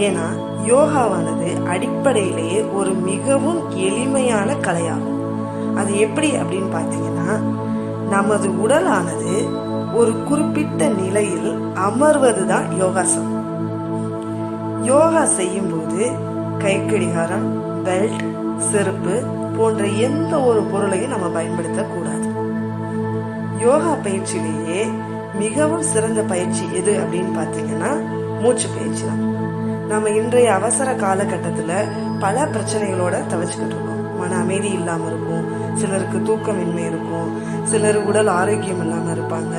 ஏன்னா யோகாவானது அடிப்படையிலேயே ஒரு மிகவும் எளிமையான கலையாகும். அது எப்படி அப்படின்னு பார்த்தீங்கன்னா, நமது உடலானது ஒரு குறிப்பிட்ட நிலையில் அமர்வது தான் யோகாசனம். யோகா செய்யும் போது கை கடிகாரம், பெல்ட், செருப்பு போன்ற எந்த ஒரு பொருளையும் நம்ம பயன்படுத்தக்கூடாது. யோகா பயிற்சியிலேயே மிகவும் சிறந்த பயிற்சி எது அப்படின்னு பார்த்தீங்கன்னா மூச்சு பயிற்சி தான். நம்ம இன்றைய அவசர காலகட்டத்தில் பல பிரச்சனைகளோட தவிச்சுக்கிட்டு இருக்கோம். மன அமைதி இல்லாமல் இருக்கும், சிலருக்கு தூக்கமின்மை இருக்கும், சிலர் உடல் ஆரோக்கியம் இல்லாமல் இருப்பாங்க.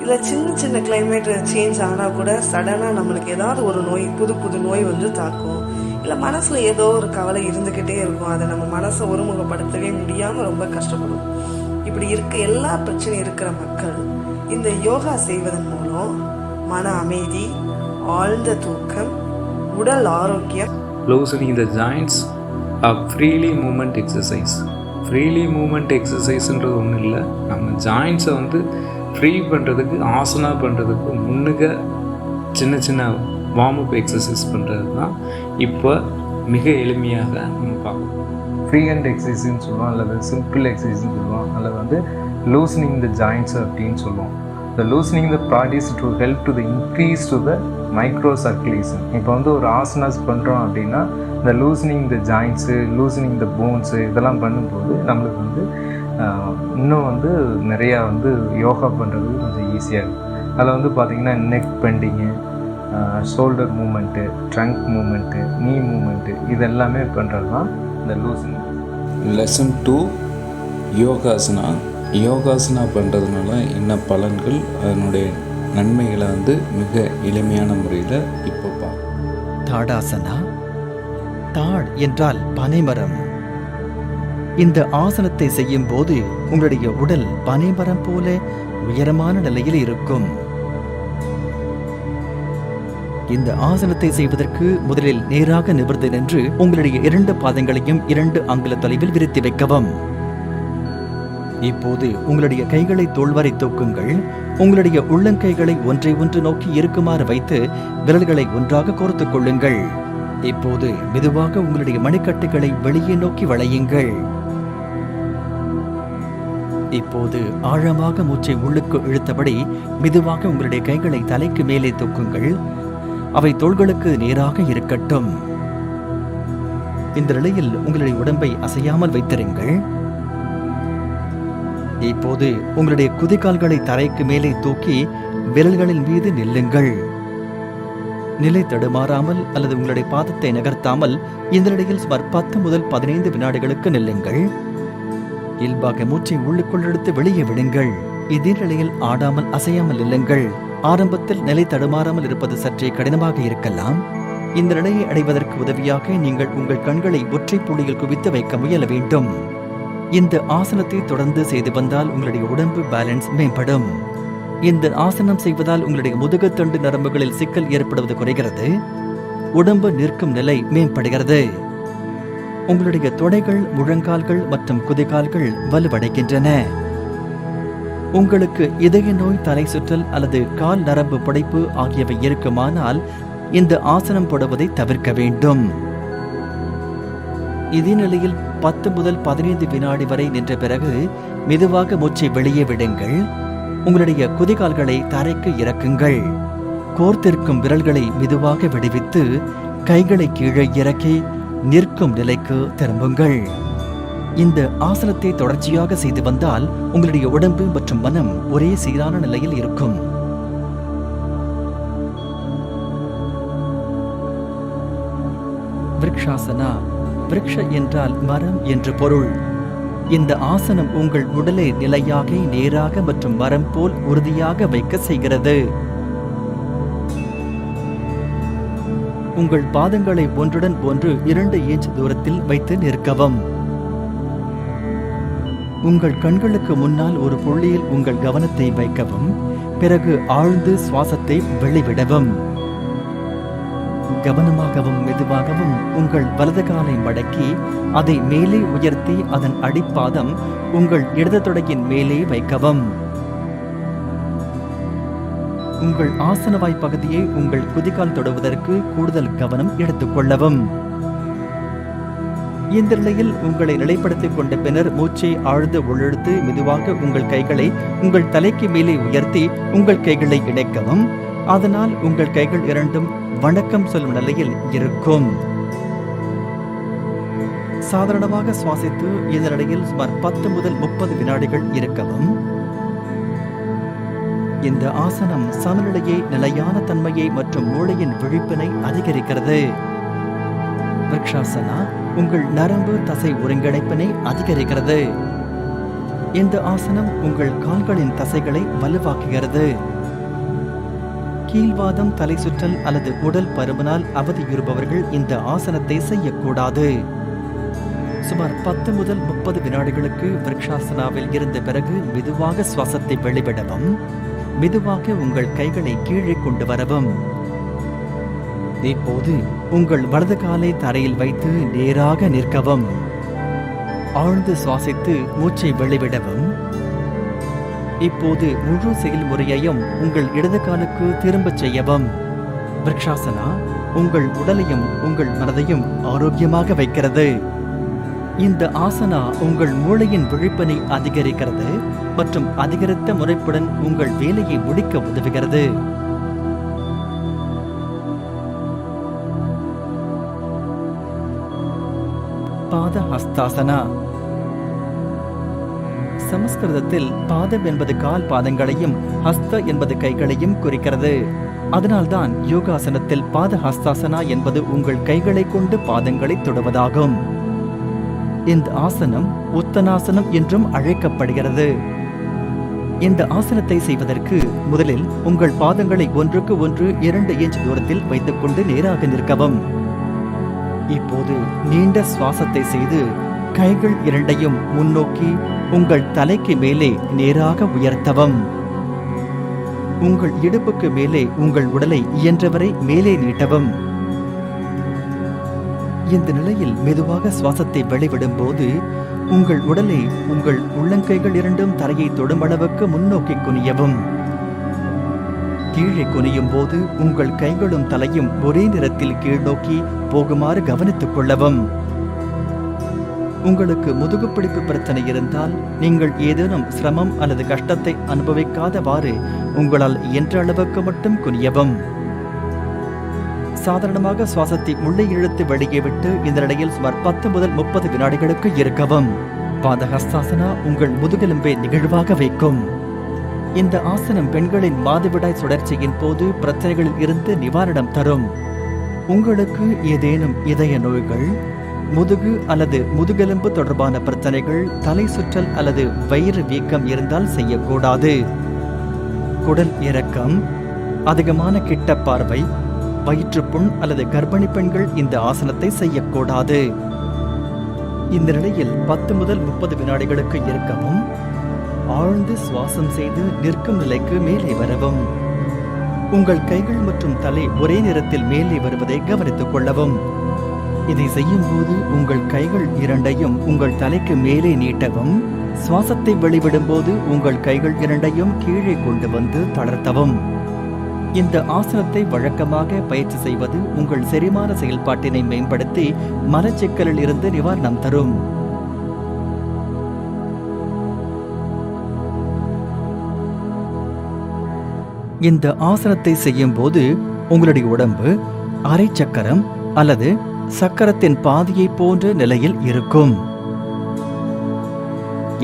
இல்லை சின்ன சின்ன கிளைமேட் சேஞ்ச் ஆனால் கூட சடனாக நம்மளுக்கு ஏதாவது ஒரு நோய், புது நோய் வந்து தாக்கும். இல்லை மனசில் ஏதோ ஒரு கவலை இருந்துக்கிட்டே இருக்கும், அதை நம்ம மனசை ஒருமுகப்படுத்தவே முடியாமல் ரொம்ப கஷ்டப்படும். இப்படி எல்லா பிரச்சனையும் இருக்கிற மக்கள் இந்த யோகா செய்வதன் மூலம் மன அமைதி, ஆழ்ந்த தூக்கம், உடல் ஆரோக்கியம். Loosening the joints are freely movement exercise. Freely movement எக்ஸசைஸ்ன்றது ஒன்றும் இல்லை. நம்ம ஜாயின்ஸை வந்து ஃப்ரீ பண்ணுறதுக்கு, ஆசனா பண்ணுறதுக்கு முன்னுக்க சின்ன சின்ன வார்ம் அப் எக்ஸசைஸ் பண்ணுறது தான் இப்போ மிக எளிமையாக நம்ம பார்க்கணும். ஃப்ரீ ஹேண்ட் எக்ஸசைஸ்ன்னு சொல்லுவோம், அல்லது சிம்பிள் எக்ஸசைஸ்ன்னு சொல்லுவோம், அல்லது வந்து லூசனிங் த ஜாயின்ட்ஸ் அப்படின்னு சொல்லுவோம். The loosening the practice to help to the increase to the micro circulation. இப்போ வந்து ஒரு ஆசனாஸ் பண்ணுறோம் அப்படின்னா இந்த லூசனிங் த ஜாயின்ட்ஸு, லூசனிங் த போன்ஸு இதெல்லாம் பண்ணும்போது நம்மளுக்கு வந்து இன்னும் வந்து நிறையா வந்து யோகா பண்ணுறது கொஞ்சம் ஈஸியாக இருக்கும். அதில் வந்து பார்த்திங்கன்னா நெக் பெண்டிங்கு, shoulder movement, trunk movement, knee movement இதெல்லாமே பண்ணுறது தான் இந்த லூசனிங். லெசன் 2 யோகாசனா. யோகாசனா பண்ணுறதுனால என்ன பலன்கள், அதனுடைய நன்மைகளை வந்து மிக எளிமையான முறையில் இப்போ பார்க்கலாம். தாடாசனா. தாட் என்றால் பனைமரம். இந்த ஆசனத்தை செய்யும் போது உங்களுடைய உடல் பனைமரம் போல உயரமான நிலையில் இருக்கும். இந்த ஆசனத்தை செய்வதற்கு முதலில் நேராக நிமிர்ந்து நின்று உங்களுடைய 2 பாதங்களையும் 2 அங்குல தொலைவில் விரித்து வைக்கவும். இப்போது உங்களுடைய கைகளை தோள்வரை தூக்குங்கள். உங்களுடைய உள்ளங்கைகளை ஒன்றை ஒன்று நோக்கி இருக்குமாறு வைத்து விரல்களை ஒன்றாக கோர்த்துக் கொள்ளுங்கள். இப்போது மெதுவாக உங்களுடைய மணிக்கட்டுகளை வெளியே நோக்கி வளையுங்கள். இப்போது ஆழமாக மூச்சை உள்ளுக்கு இழுத்தபடி மெதுவாக உங்களுடைய கைகளை தலைக்கு மேலே தூக்குங்கள். அவை தோள்களுக்கு நேராக இருக்கட்டும். இந்த நிலையில் உங்களுடைய உடம்பை அசையாமல் வைத்திருங்கள். இப்போது உங்களுடைய குதிகால்களை தரைக்கு மேலே தூக்கி விரல்களின் மீது நில்லுங்கள். நிலை தடுமாறாமல் அல்லது உங்களுடைய பாதத்தை நகர்த்தாமல் இந்த நிலையில் சுமார் 10 முதல் 15 வினாடிகளுக்கு நில்லுங்கள். இயல்பாக மூச்சை உள்ளுக்குள் எடுத்து வெளியே விடுங்கள். இதே நிலையில் ஆடாமல் அசையாமல் நில்லுங்கள். ஆரம்பத்தில் நிலை தடுமாறாமல் இருப்பது சற்றே கடினமாக இருக்கலாம். இந்த நிலையை அடைவதற்கு உதவியாக நீங்கள் உங்கள் கண்களை ஒற்றை புள்ளியில் குவித்து வைக்க முயல வேண்டும். இந்த ஆசனத்தை தொடர்ந்து செய்து வந்தால் உங்களுடைய உடம்பு பேலன்ஸ் மேம்படும். இந்த ஆசனம் செய்வதால் உங்களுடைய முதுகுத்தண்டு நரம்புகளில் சிக்கல் ஏற்படுவது குறைகிறது. உடம்பு நிற்கும் நிலை மேம்படுகிறது. உங்களுடைய தொடைகள், முழங்கால்கள் மற்றும் குதிகால்கள் வலுவடைகின்றன. உங்களுக்கு இதய நோய், தலை சுற்றல் அல்லது கால் நரம்பு புடைப்பு ஆகியவை இருக்குமானால் இந்த ஆசனம் போடுவதை தவிர்க்க வேண்டும். இதே நிலையில் 10 முதல் 15 வினாடி வரை நின்ற பிறகு மெதுவாக மூச்சை வெளியே விடுங்கள். உங்களுடைய குதிகால்களை தரைக்கு இறக்குங்கள். கோர்த்திருக்கும் விரல்களை மெதுவாக விடுவித்து கைகளை கீழே இறக்கி நிற்கும் நிலைக்கு திரும்புங்கள். இந்த ஆசனத்தை தொடர்ச்சியாக செய்து வந்தால் உங்களுடைய உடம்பு மற்றும் மனம் ஒரே சீரான நிலையில் இருக்கும். விருக்ஷாசனா. விருக்ஷ என்றால் மரம் என்று பொருள். இந்த ஆசனம் உங்கள் உடலை நிலையாக, நேராக மற்றும் மரம் போல் உறுதியாக வைக்க செய்கிறது. உங்கள் பாதங்களை ஒன்றுடன் ஒன்று 2 இன்ச் தூரத்தில் வைத்து நிற்கவும். உங்கள் கண்களுக்கு முன்னால் ஒரு புள்ளியில் உங்கள் கவனத்தை வைக்கவும். பிறகு ஆழ்ந்து சுவாசத்தை வெளிவிடவும். கவனமாகவும் மெதுவாகவும் உங்கள் வலது காலை மடக்கி அதை மேலே உயர்த்தி அதன் அடிப்பாதம் உங்கள் இடது தொடையின் மேலே வைக்கவும். உங்கள் ஆசனவாய் பகுதியை உங்கள் குதிகால் தொடுவதற்கு கூடுதல் கவனம் எடுத்துக்கொள்ளவும். இந்த நிலையில் உங்களை நிலைப்படுத்திக் கொண்ட பின்னர் மூச்சை ஆழ்ந்து உள்ளிழுத்து மெதுவாக உங்கள் கைகளை உங்கள் தலைக்கு மேலே உயர்த்தி உங்கள் கைகளை இணைக்கவும். அதனால் உங்கள் கைகள் இரண்டும் வணக்கம் சொல்லும் நிலையில் இருக்கும். சாதாரணமாக சுவாசித்து இந்த நிலையில் சுமார் 10 முதல் 30 வினாடிகள் இருக்கவும். இந்த ஆசனம் சமநிலையை, நிலையான தன்மையை மற்றும் மூளையின் விழிப்பினை அதிகரிக்கிறது. விருக்ஷாசனா உங்கள் நரம்பு தசை ஒருங்கிணைப்பினை அதிகரிக்கிறது. இந்த ஆசனம் உங்கள் கால்களின் தசைகளை வலுவாக்குகிறது. கீழ்வாதம், தலை சுற்றல் அல்லது உடல் பருமனால் அவதியுறுபவர்கள் இந்த ஆசனத்தை செய்யக்கூடாது. சுமார் 10 முதல் 30 வினாடிகளுக்கு விருக்ஷாசனாவில் இருந்த பிறகு மெதுவாக சுவாசத்தை வெளிவிடவும். மெதுவாக உங்கள் கைகளை கீழே கொண்டு வரவும். இப்போது உங்கள் வலது காலை தரையில் வைத்து நேராக நிற்கவும். ஆழ்ந்து சுவாசித்து மூச்சை வெளிவிடவும். இப்போது முழு செயல்முறையையும் உங்கள் இடது காலுக்கு திரும்பச் செய்யவும். விருக்ஷாசனா உங்கள் உடலையும் உங்கள் மனதையும் ஆரோக்கியமாக வைக்கிறது. இந்த ஆசனா உங்கள் மூளையின் விழிப்பினை அதிகரிக்கிறது மற்றும் அதிகரித்த முனைப்புடன் உங்கள் வேலையை முடிக்க உதவுகிறது. பாத ஹஸ்தாசனா. சமஸ்கிருதத்தில் பாதம் என்பது கால் பாதங்களையும் ஹஸ்த என்பது கைகளையும் குறிக்கிறது. அதனால்தான் யோகாசனத்தில் பாத ஹஸ்தாசனா என்பது உங்கள் கைகளை கொண்டு பாதங்களை தொடுவதாகும். இந்த ஆசனம் உத்தனாசனம் என்றும் அழைக்கப்படுகிறது. இந்த ஆசனத்தை செய்வதற்கு முதலில் உங்கள் பாதங்களை ஒன்றுக்கு ஒன்று 2 இன்ச் தூரத்தில் வைத்துக்கொண்டு நேராக நிற்கவும். இப்போது நீண்ட சுவாசத்தை செய்து கைகள் இரண்டையும் முன்னோக்கி உங்கள் தலைக்கு மேலே நேராக உயர்த்தவும். உங்கள் இடுப்புக்கு மேலே உங்கள் உடலை இயன்றவரை மேலே நீட்டவும். இந்த நிலையில் மெதுவாக சுவாசத்தை வெளிவிடும் போது உங்கள் உடலை உங்கள் உள்ளங்கைகள் இரண்டும் தரையை தொடும் அளவுக்கு முன்னோக்கி குனியவும். கீழே குனியும் போது உங்கள் கைகளும் தலையும் ஒரே நேரத்தில் கீழ்நோக்கி போகுமாறு கவனித்துக் கொள்ளவும். உங்களுக்கு முதுகுப்பிடிப்பு பிரச்சனை இருந்தால் நீங்கள் ஏதேனும் சிரமம் அல்லது கஷ்டத்தை அனுபவிக்காதவாறு உங்களால் இயன்ற அளவுக்கு மட்டும் குனியவும். சாதாரணமாக சுவாசத்தை உள்ளே இழுத்து வெளியே விட்டு இந்த நிலையில் சுமார் 10 முதல் 30 வினாடிகளுக்கு இருக்கவும். பாதஹஸ்தாசனா உங்கள் முதுகெலும்பை நிகழ்வாக வைக்கும். இந்த ஆசனம் பெண்களின் மாதவிடாய் சுழற்சியின் போது பிரச்சனைகளில் இருந்து நிவாரணம் தரும். உங்களுக்கு ஏதேனும் இதய நோய்கள், முதுகு அல்லது முதுகெலும்பு தொடர்பான பிரச்சனைகள், தலை சுற்றல் அல்லது வயிறு வீக்கம் இருந்தால் செய்யக்கூடாது. குடல் இறக்கம், அதிகமான கிட்ட பார்வை, வயிற்றுப்புண் அல்லது கர்ப்பிணி பெண்கள் இந்த ஆசனத்தை செய்யக்கூடாது. இந்த நிலையில் 10 முதல் 30 வினாடிகளுக்கு இருக்கவும். ஆழ்ந்து சுவாசம் செய்து நிற்கும் நிலைக்கு மேலே வரவும். உங்கள் கைகள் மற்றும் தலை ஒரே நேரத்தில் மேலே வருவதை கவனித்துக் கொள்ளவும். இதை செய்யும் போது உங்கள் கைகள் இரண்டையும் உங்கள் தலைக்கு மேலே நீட்டவும். சுவாசத்தை வெளிவிடும் போது உங்கள் கைகள் இரண்டையும் கீழே கொண்டு வந்து தளர்த்தவும். இந்த ஆசனத்தை வழக்கமாக பயிற்சி செய்வது உங்கள் செரிமான செயல்பாட்டினை மேம்படுத்தி மலச்சிக்கலில் இருந்து நிவாரணம் தரும். இந்த ஆசனத்தை செய்யும் போது உங்களுடைய உடம்பு அரை சக்கரம் அல்லது சக்கரத்தின் பாதியை போன்ற நிலையில் இருக்கும்.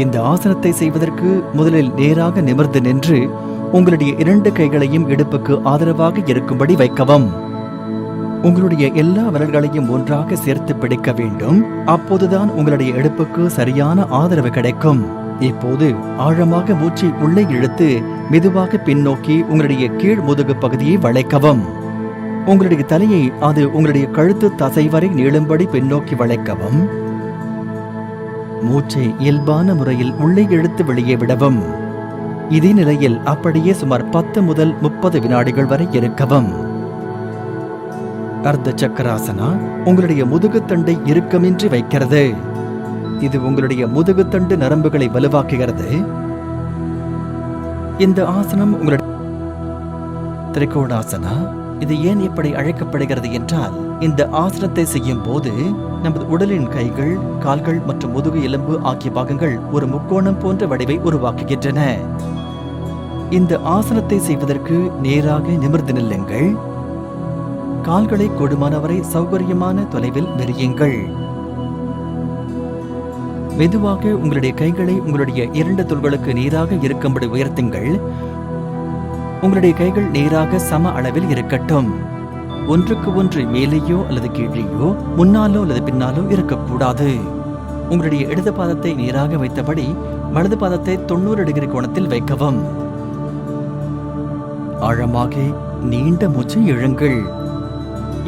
இந்த ஆசனத்தை செய்வதற்கு முதலில் நேராக நிமிர்ந்து நின்று உங்களுடைய 2 கைகளையும் இடுப்புக்கு ஆதரவாக இருக்கும்படி வைக்கவும். உங்களுடைய எல்லா விரல்களையும் ஒன்றாக சேர்த்து பிடிக்க வேண்டும். அப்போதுதான் உங்களுடைய இடுப்புக்கு சரியான ஆதரவு கிடைக்கும். இப்போது ஆழமாக மூச்சை உள்ளே இழுத்து மெதுவாக பின்னோக்கி உங்களுடைய கீழ் முதுகு பகுதியை வளைக்கவும். உங்களுடைய தலையை அது உங்களுடைய கழுத்து தசை வரை நீளும்படி பின்னோக்கி வளைக்கவும். மூச்சை இயல்பான முறையில் உள்ளே இழுத்து வெளியே விடவும். இதே நிலையில் அப்படியே சுமார் 10 முதல் 30 வினாடிகள் வரை இருக்கவும். அர்த்த சக்கராசனா உங்களுடைய முதுகுத்தண்டை இறுக்கமின்றி வைக்கிறது. இது உங்களுடைய முதுகுத்தண்டு நரம்புகளை வலுவாக்குகிறது. இந்த ஆசனம் உங்களுடைய திரிகோணாசனா. இது ஏன் இப்படி அழைக்கப்படுகிறது என்றால், இந்த ஆசனத்தை செய்யும் போது நமது உடலின் கைகள், கால்கள் மற்றும் முதுகு எலும்பு ஆகிய பாகங்கள் ஒரு முக்கோணம் போன்ற வடிவை உருவாக்குகின்றன. இந்த ஆசனத்தை செய்வதற்கு நேராக நிமிர்ந்து நில்லுங்கள். கால்களை கூடுமானவரை சௌகரியமான தொலைவில் விரியுங்கள். மெதுவாக உங்களுடைய கைகளை உங்களுடைய 2 தோள்களுக்கு நேராக இருக்கும்படி உயர்த்துங்கள். உங்களுடைய கைகள் நேராக சம அளவில் இருக்கட்டும். ஒன்றுக்கு ஒன்று மேலேயோ அல்லது கீழேயோ, முன்னாலோ அல்லது பின்னாலோ இருக்கக்கூடாது. உங்களுடைய இடது பாதத்தை நேராக வைத்தபடி வலது பாதத்தை 90 டிகிரி கோணத்தில் வைக்கவும். ஆழமாக நீண்ட மூச்சை இழுங்கள்.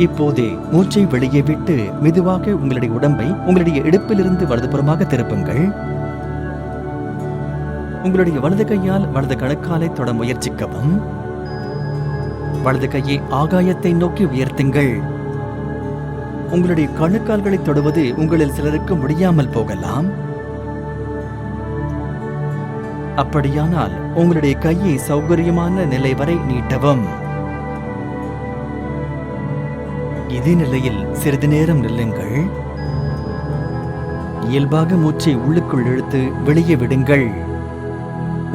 இப்போதே மூச்சை வெளியே விட்டு மெதுவாக உங்களுடைய உடம்பை உங்களுடைய இடுப்பிலிருந்து வலதுபுறமாக திருப்புங்கள். உங்களுடைய வலது கையால் வலது கணுக்காலை தொட முயற்சிக்கவும். வலது கையை ஆகாயத்தை நோக்கி உயர்த்துங்கள். உங்களுடைய கணுக்கால்களை தொடுவது உங்களில் சிலருக்கு முடியாமல் போகலாம். அப்படியானால் உங்களுடைய கையை சௌகரியமான நிலை வரை நீட்டவும். இதே நிலையில் சிறிது நேரம் நில்லுங்கள். இயல்பாக மூச்சை உள்ளுக்குள் இழுத்து வெளியே விடுங்கள்.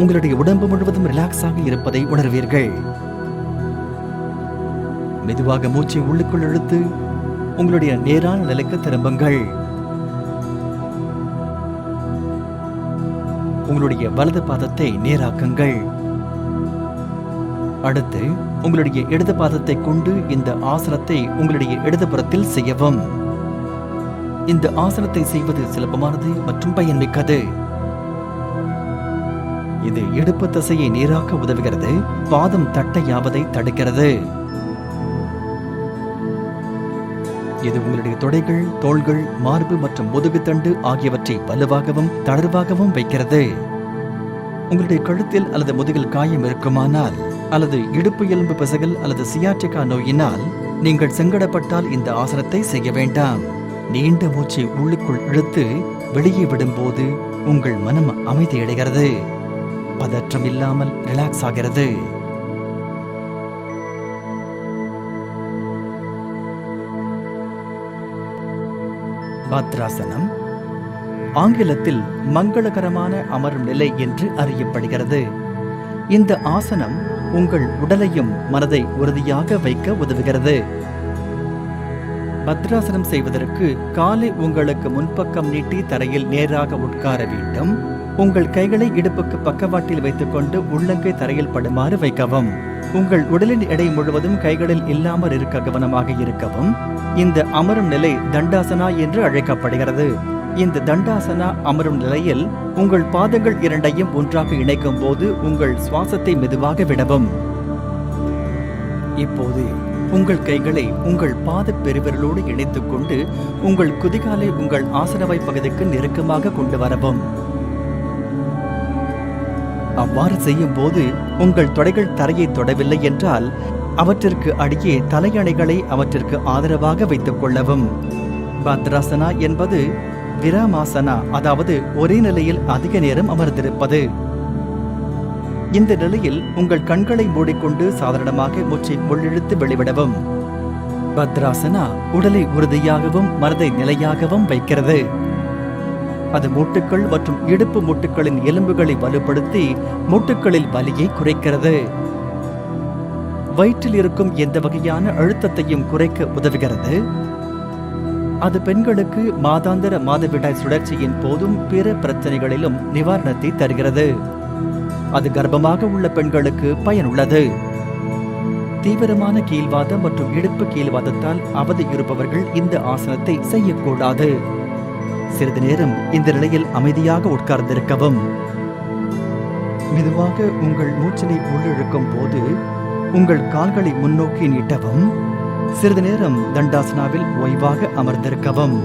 உங்களுடைய உடம்பு முழுவதும் ரிலாக்ஸாக இருப்பதை உணர்வீர்கள். மெதுவாக மூச்சை உள்ளுக்குள் இழுத்து உங்களுடைய நேரான நிலைக்கு திரும்புங்கள். உங்களுடைய வலது பாதத்தை நேராக்குங்கள். அடுத்து உங்களுடைய இடது பாதத்தை கொண்டு இந்த ஆசனத்தை உங்களுடைய இடதுபுறத்தில் செய்யவும். இந்த ஆசனத்தை செய்வது சுலபமானது மற்றும் பயன்மிக்கது. இது இடுப்பு தசையை நேராக்க உதவுகிறது. பாதம் தட்டையாவதை தடுக்கிறது. இது உங்களுடைய தொடைகள், தோள்கள், மார்பு மற்றும் முதுகுத்தண்டு ஆகியவற்றை வலுவாகவும் தளர்வாகவும் வைக்கிறது. உங்களுடைய கழுத்தில் அல்லது முதுகில் காயம் இருக்குமானால், அல்லது இடுப்பு எலும்பு பிசகல் அல்லது சியாட்டிகா நோயினால் நீங்கள் சங்கடப்பட்டால் இந்த ஆசனத்தை செய்ய வேண்டாம். நீண்ட மூச்சை உள்ளுக்குள் இழுத்து வெளியே விடும்போது உங்கள் மனம் அமைதியடைகிறது. பதற்றம் இல்லாமல் ரிலாக்ஸ் ஆகிறது. பத்ராசனம் ஆங்கிலத்தில் மங்களகரமான அமரும் நிலை என்று அறியப்படுகிறது. இந்த ஆசனம் உங்கள் உடலையும் மனதை உறுதியாக வைக்க உதவுகிறது. பத்ராசனம் செய்வதற்கு காலை உங்களுக்கு முன்பக்கம் நீட்டி தரையில் நேராக உட்கார வேண்டும். உங்கள் கைகளை இடுப்புக்கு பக்கவாட்டில் வைத்துக்கொண்டு உள்ளங்கை தரையில் படுமாறு வைக்கவும். உங்கள் உடலின் எடை முழுவதும் கைகளில் இல்லாமல் இருக்க கவனமாக இருக்கவும். இந்த அமரும் நிலை தண்டாசனா என்று அழைக்கப்படுகிறது. இந்த தண்டாசனா அமரும் நிலையில் உங்கள் பாதங்கள் இரண்டையும் ஒன்றாக இணைக்கும் போது உங்கள் சுவாசத்தை மெதுவாக விடவும். இப்போது உங்கள் கைகளை உங்கள் பாத பெருவிரலோடு இணைத்துக் கொண்டு உங்கள் குதிகாலை உங்கள் ஆசனவாய் பகுதிக்கு நெருக்கமாக கொண்டு வரவும். அவ்வாறு செய்யும் போது உங்கள் தொடைகள் தரையை தொடவில்லை என்றால் அவற்றிற்கு அடியே தலையணைகளை அவற்றிற்கு ஆதரவாக வைத்துக் கொள்ளவும். பத்ராசனா என்பது விராமாசனா, அதாவது ஒரே நிலையில் அதிக நேரம் அமர்ந்திருப்பது. இந்த நிலையில் உங்கள் கண்களை மூடிக்கொண்டு சாதாரணமாக மூச்சை உள்ளிழுத்து வெளிவிடவும். பத்ராசனா உடலை உறுதியாகவும் மனதை நிலையாகவும் வைக்கிறது. அது மூட்டுக்கள் மற்றும் இடுப்பு மூட்டுக்களின் எலும்புகளை வலுப்படுத்தி மூட்டுக்களில் வலியை குறைக்கிறது. வயிற்றில் இருக்கும் எந்த வகையான அழுத்தத்தையும் குறைக்க உதவுகிறது. அது பெண்களுக்கு மாதாந்திர மாதவிடாய் சுழற்சியின் போதும் பிற பிரச்சனைகளிலும் நிவாரணத்தை தருகிறது. அது கர்ப்பமாக உள்ள பெண்களுக்கு பயனுள்ளது. தீவிரமான கீழ்வாதம் மற்றும் இடுப்பு கீழ்வாதத்தால் அவதி இருப்பவர்கள் இந்த ஆசனத்தை செய்யக்கூடாது. சிறிது நேரம் இந்த நிலையில் அமைதியாக உட்கார்ந்திருக்கவும். மெதுவாக உங்கள் மூச்சினை உள்ளிழுக்கும் போது உங்கள் கால்களை முன்னோக்கி நீட்டவும். சிறிது நேரம் தண்டாசனாவில் ஓய்வாக அமர்ந்திருக்கவும்.